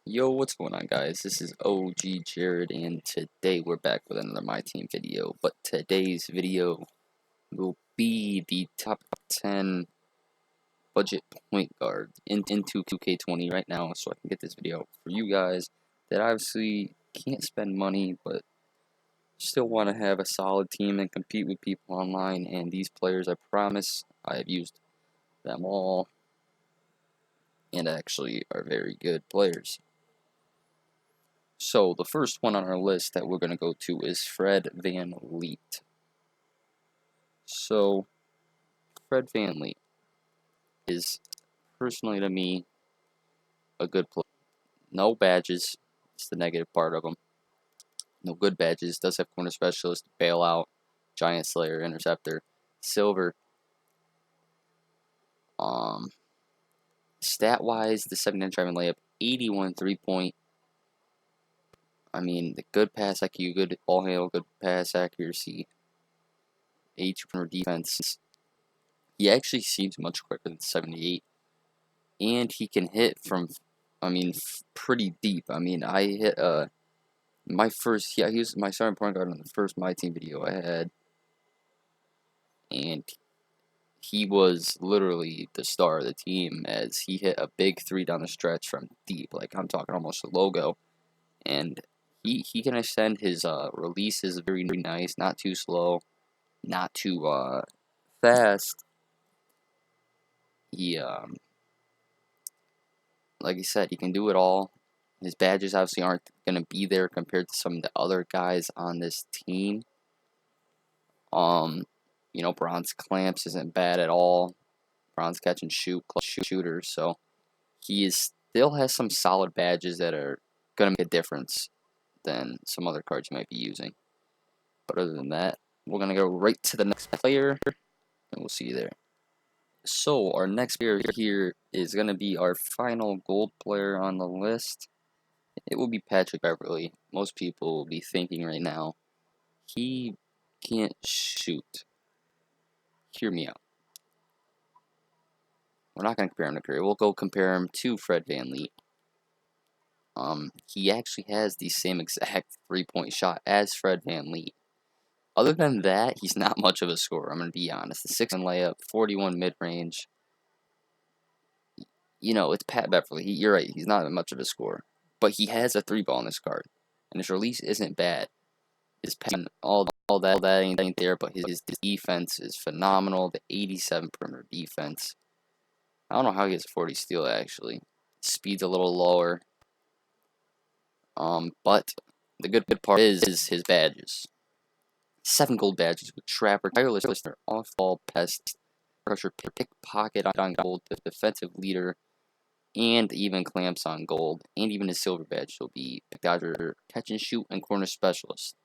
Yo, what's going on, guys? This is OG Jared, and today we're back with another My Team video. But today's video will be the top 10 budget point guard into 2K20 right now, so I can get this video for you guys that obviously can't spend money, but still want to have a solid team and compete with people online. And these players, I promise, I have used them all, and actually are very good players. So, the first one on our list that we're going to go to is Fred VanVleet. So, Fred VanVleet is, personally to me, a good player. No badges, it's the negative part of him. No good badges, does have corner specialist, bailout, giant slayer, interceptor, silver. Stat-wise, the 79 driving layup, 81 3-point. I mean, the good pass IQ, good ball handle, good pass accuracy, 82 defense. He actually seems much quicker than 78, and he can hit from, pretty deep. I hit my first, he was my starting point guard on the first My Team video I had, and he was literally the star of the team as he hit a big three down the stretch from deep, like I'm talking almost a logo, and he can extend his release is very nice, not too slow, not too fast. He like I said, he can do it all. His badges obviously aren't going to be there compared to some of the other guys on this team. Bronze clamps isn't bad at all. Bronze catch and shoot, clutch shooter. So he still has some solid badges that are going to make a difference than some other cards you might be using. But other than that, we're going to go right to the next player, and we'll see you there. So our next player here is going to be our final gold player on the list. It will be Patrick Beverley. Most people will be thinking right now, he can't shoot. Hear me out. We're not going to compare him to Curry. We'll go compare him to Fred VanVleet. He actually has the same exact three-point shot as Fred VanVleet. Other than that, he's not much of a scorer, I'm going to be honest. The 6 layup, 41 mid-range. It's Pat Beverley. You're right, he's not much of a scorer. But he has a 3-ball in this card. And his release isn't bad. His passing, all that ain't there, but his defense is phenomenal. The 87 perimeter defense. I don't know how he gets 40 steal, actually. Speed's a little lower. But the good part is his badges. 7 gold badges with Trapper, Tireless, Off-Ball Pest, Pressure, Pickpocket on gold, the Defensive Leader, and even Clamps on gold. And even his silver badge will be Pick Dodger, Catch and Shoot, and Corner Specialist.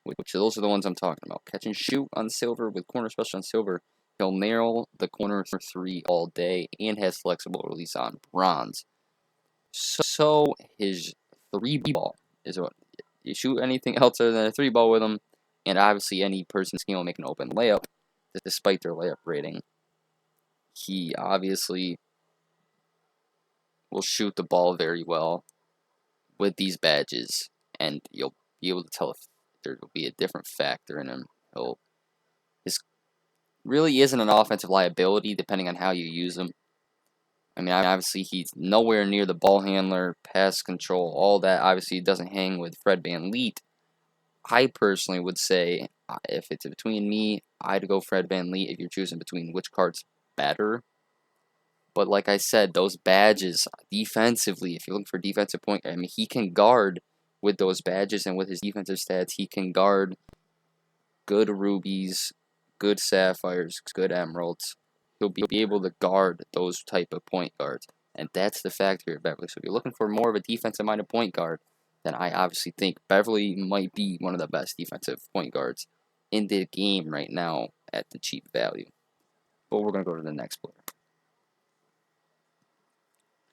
Which those are the ones I'm talking about. Catch and shoot on silver with corner special on silver. He'll nail the corner 3 all day and has flexible release on bronze. So his 3-ball is what you shoot anything else other than a 3-ball with him, and obviously any person can make an open layup despite their layup rating. He obviously will shoot the ball very well with these badges, and you'll be able to tell if there will be a different factor in him. His really isn't an offensive liability depending on how you use him. Obviously he's nowhere near the ball handler, pass control, all that. Obviously he doesn't hang with Fred VanVleet. I personally would say, if it's between me, I'd go Fred VanVleet if you're choosing between which card's better. But like I said, those badges, defensively, if you're looking for defensive point, he can guard with those badges, and with his defensive stats, he can guard good rubies, good sapphires, good emeralds. He'll be able to guard those type of point guards, and that's the factor here at Beverley. So if you're looking for more of a defensive-minded point guard, then I obviously think Beverley might be one of the best defensive point guards in the game right now at the cheap value. But we're going to go to the next player.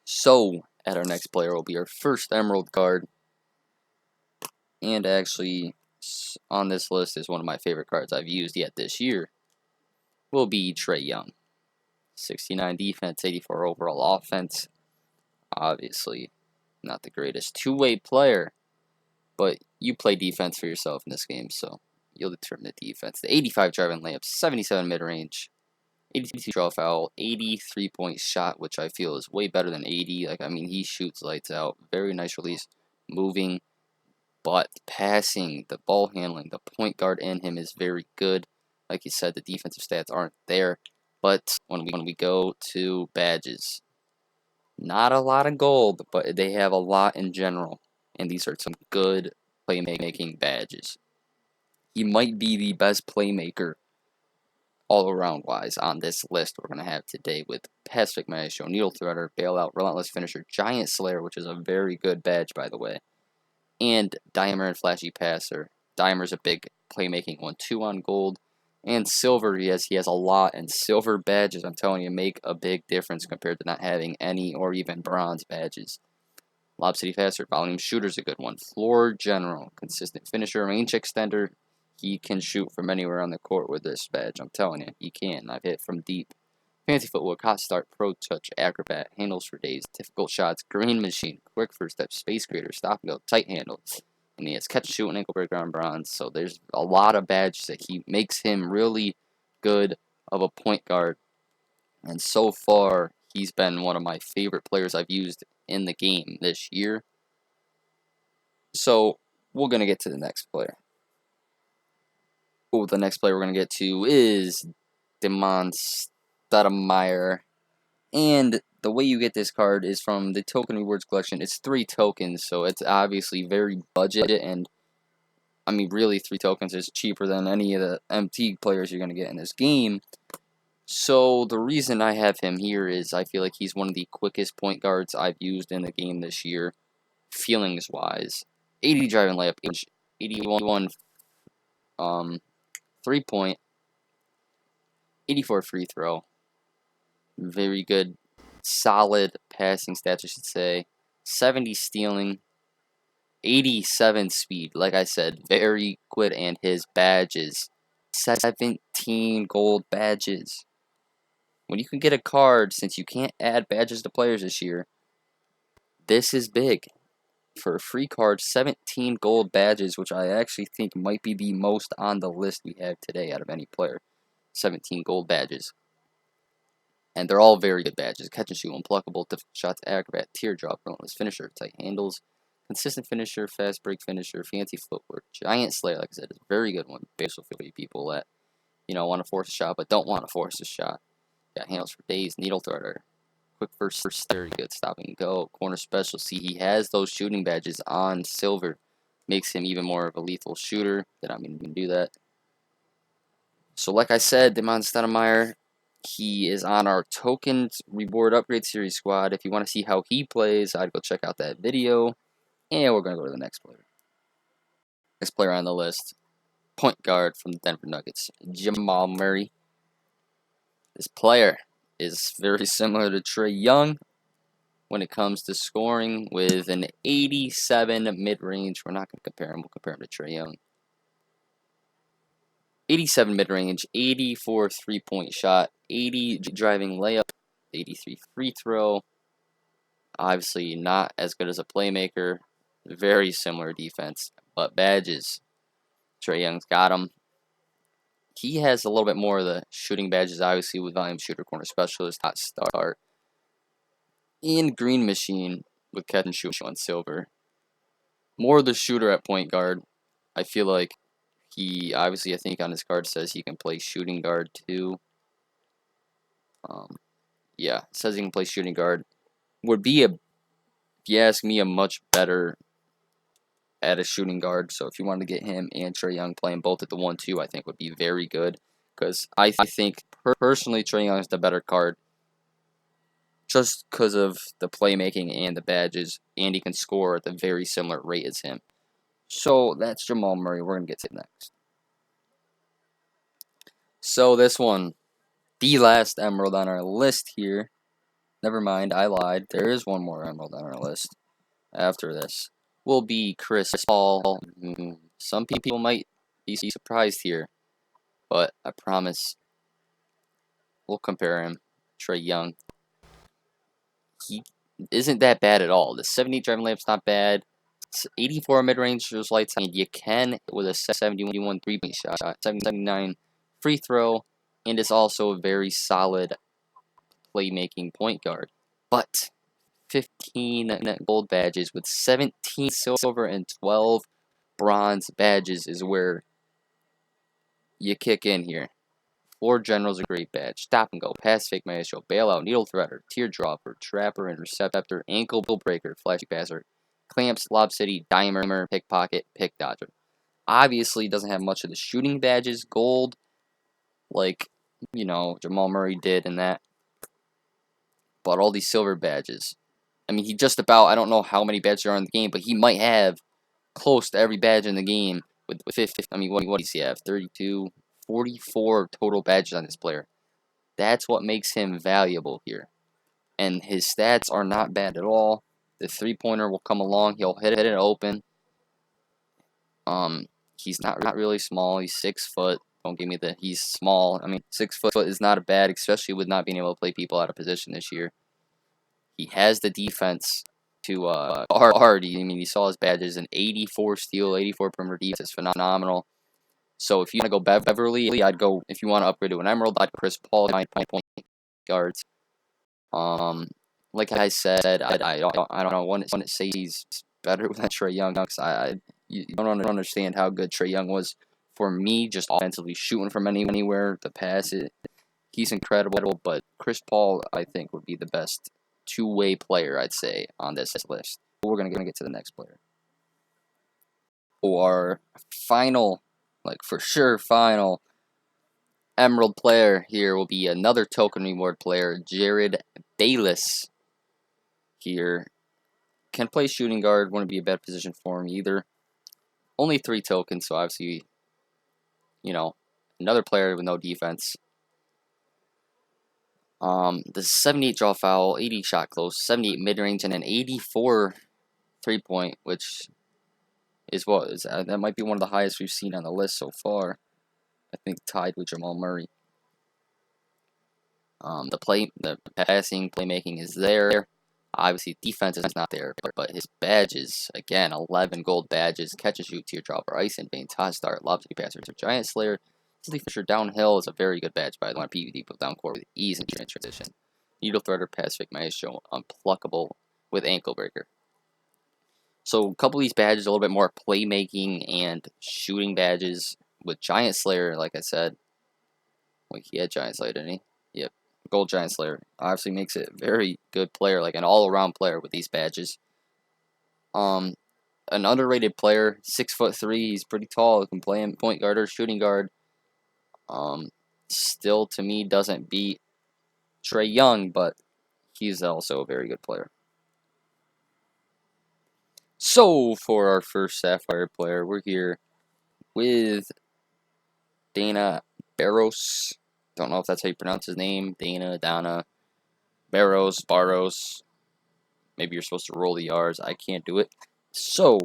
So, at our next player will be our first Emerald card. And actually, on this list is one of my favorite cards I've used yet this year. Will be Trae Young. 69 defense, 84 overall offense. Obviously, not the greatest two-way player, but you play defense for yourself in this game, so you'll determine the defense. The 85 driving layup, 77 mid-range, 82 draw foul, 83-point shot, which I feel is way better than 80. Like, I mean, he shoots lights out. Very nice release, moving, but passing, the ball handling, the point guard in him is very good. Like you said, the defensive stats aren't there. But when we go to badges, not a lot of gold, but they have a lot in general. And these are some good playmaking badges. He might be the best playmaker all around wise on this list we're going to have today with Pacific Maestro, Needle Threader, Bailout, Relentless Finisher, Giant Slayer, which is a very good badge, by the way, and Dimer and Flashy Passer. Dimer's a big playmaking one, 2 on gold. And silver, he has a lot, and silver badges, I'm telling you, make a big difference compared to not having any or even bronze badges. Lob City Passer, Volume Shooter's a good one. Floor General, Consistent Finisher, Range Extender. He can shoot from anywhere on the court with this badge, I'm telling you, he can. I've hit from deep. Fancy Footwork, Hot Start, Pro Touch, Acrobat, Handles for Days, Difficult Shots, Green Machine, Quick First Step, Space Creator, Stop and Go, Tight Handle. And he has Catch and Shoot and Ankle Breaker on bronze. So there's a lot of badges that he makes him really good of a point guard. And so far, he's been one of my favorite players I've used in the game this year. So we're going to get to the next player. Oh, the next player we're going to get to is Jamal Stottlemeyer. And the way you get this card is from the Token Rewards collection. It's 3 tokens, so it's obviously very budget. And, I mean, really, 3 tokens is cheaper than any of the MT players you're going to get in this game. So the reason I have him here is I feel like he's one of the quickest point guards I've used in the game this year, feelings-wise. 80 driving layup, 81 3-point, 84 free throw. Very good, solid passing stats, I should say. 70 stealing, 87 speed. Like I said, very quick, and his badges, 17 gold badges. When you can get a card, since you can't add badges to players this year, this is big. For a free card, 17 gold badges, which I actually think might be the most on the list we have today out of any player. 17 gold badges. And they're all very good badges. Catch and Shoot, Unpluckable, Difficult Shots, Acrobat, Teardrop, Relentless Finisher, Tight Handles, Consistent Finisher, Fast Break Finisher, Fancy Footwork, Giant Slayer, like I said, is a very good one. Basically for people that, want to force a shot but don't want to force a shot. Got Handles for Days, Needle Threader, Quick First, very good, Stop and Go, Corner Special. See, he has those shooting badges on silver. Makes him even more of a lethal shooter. You can do that. So like I said, Jamal Stottlemeyer, he is on our Token Reward Upgrade Series squad. If you want to see how he plays, I'd go check out that video. And we're going to go to the next player. Next player on the list, point guard from the Denver Nuggets, Jamal Murray. This player is very similar to Trae Young when it comes to scoring, with an 87 mid-range. We're not going to compare him. We'll compare him to Trae Young. 87 mid-range, 84 3-point shot, 80 driving layup, 83 free throw. Obviously not as good as a playmaker. Very similar defense, but badges. Trae Young's got him. He has a little bit more of the shooting badges, obviously, with Volume Shooter, Corner Specialist, Hot Start, and Green Machine with Catch and Shoot on silver. More the shooter at point guard. I feel like he, obviously, I think on his card says he can play shooting guard too. Yeah, it says he can play shooting guard. Would be, if you ask me, a much better at a shooting guard. So if you wanted to get him and Trae Young playing both at the 1-2, I think would be very good. Because I think, personally, Trae Young is the better card. Just because of the playmaking and the badges. And he can score at a very similar rate as him. So that's Jamal Murray. We're going to get to next. So this one, the last emerald on our list here. Never mind, I lied. There is one more emerald on our list after this. Will be Chris Paul. Some people might be surprised here, but I promise we'll compare him. Trae Young. isn't that bad at all. The 70 driving layup's not bad. 84 mid-range was lights. I mean, you can with a 71 3-point shot, 79 free throw, and is also a very solid playmaking point guard. But 15 gold badges with 17 silver and 12 bronze badges is where you kick in here. Floor General's a great badge. Stop and go, pass fake maestro, bailout, needle threader, teardropper, trapper, interceptor, ankle breaker, flashy passer, clamps, lob city, dimer, pickpocket, pick dodger. Obviously doesn't have much of the shooting badges, gold, like, Jamal Murray did in that. But all these silver badges. I mean, he just about, I don't know how many badges are in the game, but he might have close to every badge in the game with 50. I mean, what does he have? 32, 44 total badges on this player. That's what makes him valuable here. And his stats are not bad at all. The three-pointer will come along. He'll hit it open. He's not really small. He's 6 foot. Don't give me the he's small. I mean, 6 foot is not a bad, especially with not being able to play people out of position this year. He has the defense to guard. I mean, you saw his badges: an 84 steal, 84 perimeter defense is phenomenal. So if you want to go Beverley, I'd go. If you want to upgrade to an Emerald, I'd Chris Paul, 9-point guards. Like I said, I don't want to say he's better than Trae Young, because you don't understand how good Trae Young was for me, just offensively shooting from anywhere, the pass it. He's incredible, but Chris Paul, I think, would be the best two-way player, I'd say, on this list. But we're gonna get to the next player. Our final, for sure, final Emerald player here will be another token reward player, Jared Bayless. Here, can play shooting guard. Wouldn't be a bad position for him either. Only 3 tokens, so obviously, another player with no defense. The 78 draw foul, 80 shot close, 78 mid range, and an 84 3-point, which is that might be one of the highest we've seen on the list so far. I think tied with Jamal Murray. The passing, playmaking is there. Obviously, defense is not there, but his badges, again, 11 gold badges, catch and shoot, teardropper, ice and vein, toss start, lob city passer, giant slayer, Sleep Fisher downhill is a very good badge by the way. PvD put down court with ease and transition. Needle threader, pass fake maestro, unpluckable with ankle breaker. So a couple of these badges, a little bit more playmaking and shooting badges with Giant Slayer, like I said. Wait, he had Giant Slayer, didn't he? Yep. Gold Giant Slayer. Obviously makes it a very good player, like an all-around player with these badges. An underrated player, 6'3", he's pretty tall. He can play him point guard or shooting guard. Still, to me, doesn't beat Trae Young, but he's also a very good player. So, for our first Sapphire player, we're here with Dana Barrows. Don't know if that's how you pronounce his name. Dana, Barrows. Maybe you're supposed to roll the R's. I can't do it. So,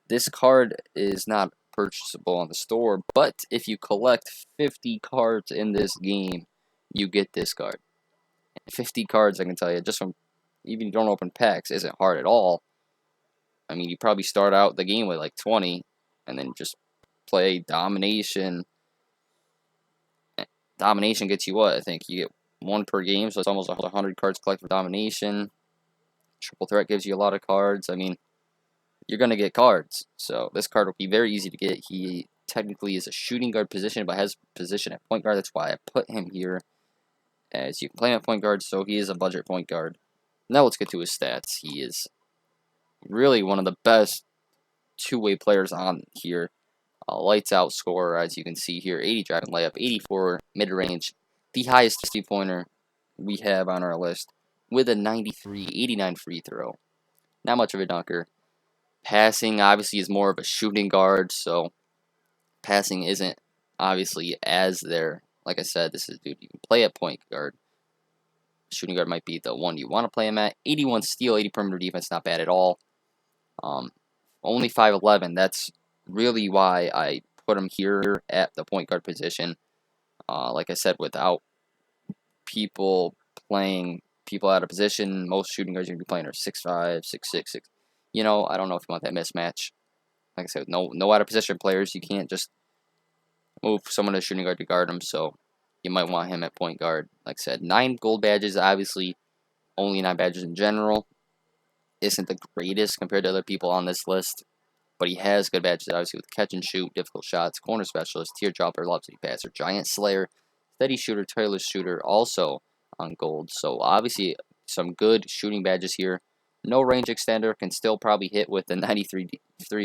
this card is not purchasable on the store, but if you collect 50 cards in this game, you get this card. 50 cards, I can tell you, just from, even if you don't open packs, isn't hard at all. I mean, you probably start out the game with like 20, and then just play Domination. Domination gets you what? I think you get 1 per game, so it's almost 100 cards collected for Domination. Triple Threat gives you a lot of cards. I mean, you're going to get cards. So this card will be very easy to get. He technically is a shooting guard position, but has position at point guard. That's why I put him here, as you can play him at point guard, so he is a budget point guard. Now let's get to his stats. He is really one of the best two-way players on here. Lights out scorer, as you can see here. 80 driving layup, 84 mid-range. The highest three-pointer we have on our list, with a 89 free throw. Not much of a dunker. Passing, obviously, is more of a shooting guard, so passing isn't obviously as there. Like I said, this is dude you can play at point guard. Shooting guard might be the one you want to play him at. 81 steal, 80 perimeter defense, not bad at all. Only 5'11". That's really why I put him here at the point guard position. Like I said, without people playing people out of position. Most shooting guards you're going to be playing are 6'5", 6'6", 6. You know, I don't know if you want that mismatch. Like I said, no out of position players. You can't just move someone to shooting guard to guard him. So you might want him at point guard. Like I said, 9 gold badges. Obviously, only 9 badges in general. Isn't the greatest compared to other people on this list. But he has good badges, obviously, with catch and shoot, difficult shots, corner specialist, teardropper, lobster passer, giant slayer, steady shooter, tireless shooter, also on gold. So obviously some good shooting badges here. No range extender, can still probably hit with the 93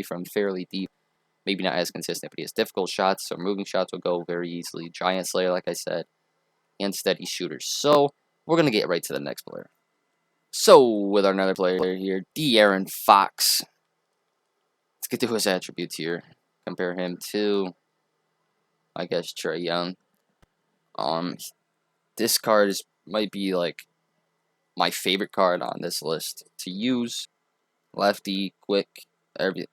from fairly deep. Maybe not as consistent, but he has difficult shots, so moving shots will go very easily. Giant slayer, like I said, and steady shooter. So we're going to get right to the next player. So with our another player here, De'Aaron Fox. Let's get to his attributes here. Compare him to, I guess, Trae Young. This card might be like my favorite card on this list to use. Lefty, quick, everything.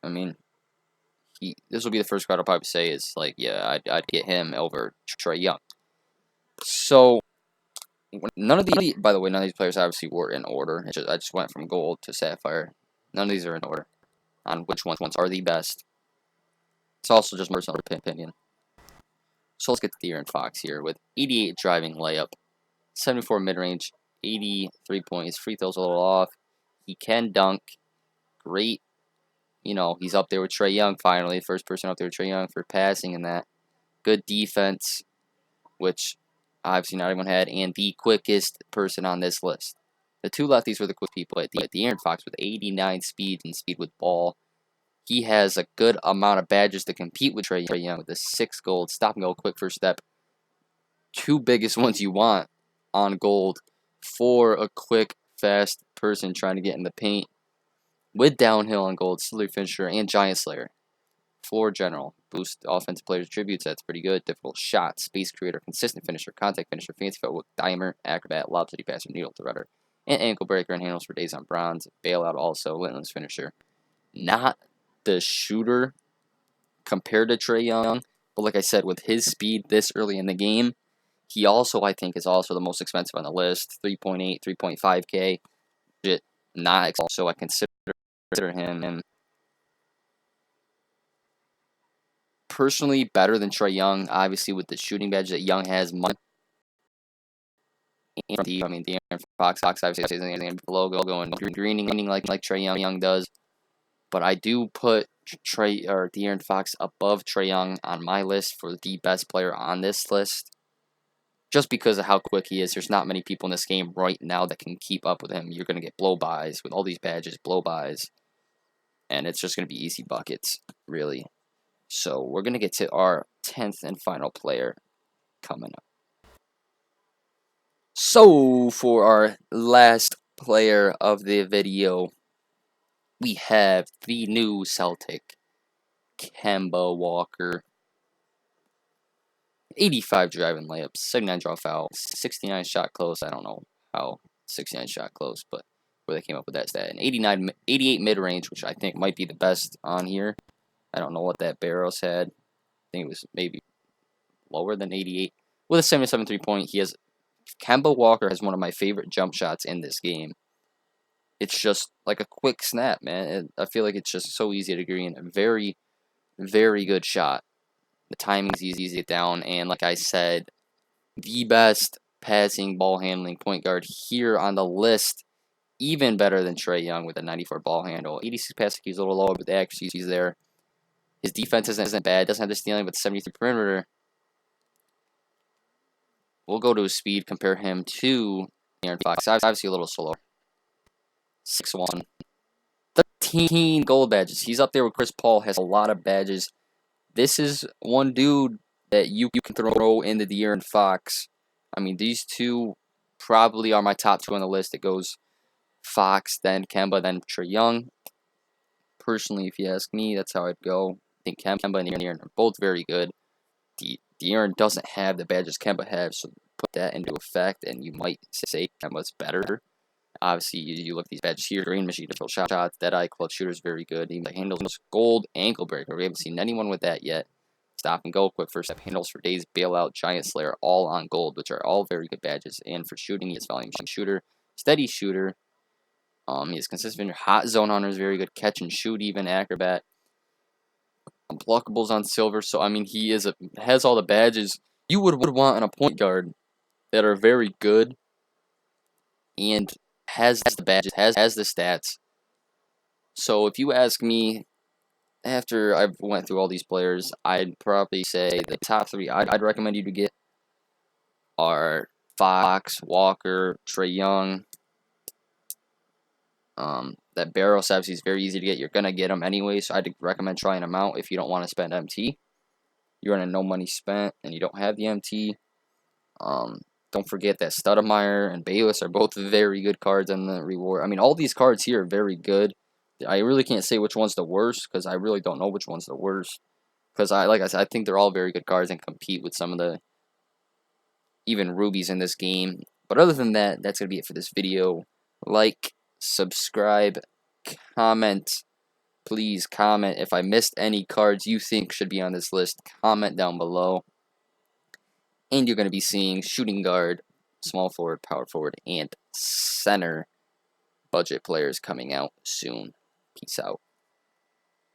I mean, this will be the first card I'll probably say is like, yeah, I'd get him over Trae Young. So none of these, by the way, none of these players obviously were in order. I just went from gold to sapphire. None of these are in order on which ones are the best. It's also just my personal opinion. So let's get to De'Aaron Fox here with 88 driving layup, 74 mid-range, 83 points. Free throws a little off. He can dunk. Great. You know, he's up there with Trae Young finally. First person up there with Trae Young for passing and that. Good defense, which obviously not everyone had, and the quickest person on this list. The 2 lefties were the quick people. At De'Aaron Fox with 89 speed and speed with ball. He has a good amount of badges to compete with Trae Young with the 6 gold, stop and go, quick first step. 2 biggest ones you want on gold for a quick, fast person trying to get in the paint. With downhill on gold, Slippery Finisher, and Giant Slayer. Floor general, boost offensive players' attributes, that's pretty good. Difficult shot, space creator, consistent finisher, contact finisher, fancy footwork, dimer, acrobat, lob city passer, needle threader, and ankle breaker and handles for days on bronze. Bailout also, limitless finisher. Not the shooter compared to Trae Young, but like I said, with his speed this early in the game, he also, I think, is also the most expensive on the list. 3.8, 3.5K. Not expensive, so I consider him personally better than Trae Young. Obviously, with the shooting badge that Young has, De'Aaron Fox obviously isn't going to be logo and greening like Trae Young does. But I do put De'Aaron Fox above Trae Young on my list for the best player on this list. Just because of how quick he is. There's not many people in this game right now that can keep up with him. You're going to get blow-bys with all these badges, blow-bys. And it's just going to be easy buckets, really. So we're going to get to our 10th and final player coming up. So for our last player of the video, we have the new Celtic, Kemba Walker. 85 driving layups, 79 draw foul, 69 shot close. I don't know how 69 shot close, but where they came up with that stat. And 88 mid-range, which I think might be the best on here. I don't know what that Barrows had. I think it was maybe lower than 88. With a 77 3-point, Kemba Walker has one of my favorite jump shots in this game. It's just like a quick snap, man. I feel like it's just so easy to green. A very, very good shot. The timing's easy to get down, and like I said, the best passing, ball handling point guard here on the list. Even better than Trae Young with a 94 ball handle. 86 passing is a little lower, but the accuracy's there. His defense isn't bad. Doesn't have the stealing, but 73 perimeter. We'll go to his speed. Compare him to De'Aaron Fox. Obviously a little slower. 6'1". 13 gold badges. He's up there with Chris Paul. Has a lot of badges. This is one dude that you can throw in the De'Aaron Fox. I mean, these two probably are my top 2 on the list. It goes Fox, then Kemba, then Trae Young. Personally, if you ask me, that's how I'd go. I think Kemba and De'Aaron are both very good. De'Aaron doesn't have the badges Kemba has, so put that into effect, and you might say Kemba's better. Obviously, you look at these badges here. Green machine, difficult shots, dead eye, clutch shooters, very good. He handles gold ankle breaker. We haven't seen anyone with that yet. stop and go, quick first step, handles for days, bailout, giant slayer, all on gold, which are all very good badges. And for shooting, he is volume shooter, steady shooter. He is consistent. Hot zone hunter is very good. Catch and shoot, even acrobat. Unblockables on silver. So I mean, he has all the badges you would want on a point guard that are very good, and has the badges, has the stats. So if you ask me, after I've went through all these players, I'd probably say the top 3 I'd recommend you to get are Fox, Walker, Trae Young. That Barrows obviously is very easy to get. You're gonna get them anyway, so I'd recommend trying them out if you don't want to spend MT. You're in a no money spent and you don't have the MT. Don't forget that Stottlemeyer and Bayless are both very good cards in the reward. I mean, all these cards here are very good. I really can't say which one's the worst because I really don't know which one's the worst. Because like I said, I think they're all very good cards and compete with some of the even rubies in this game. But other than that, that's gonna be it for this video. Like, subscribe, comment. Please comment if I missed any cards you think should be on this list. Comment down below. And you're going to be seeing shooting guard, small forward, power forward, and center budget players coming out soon. Peace out.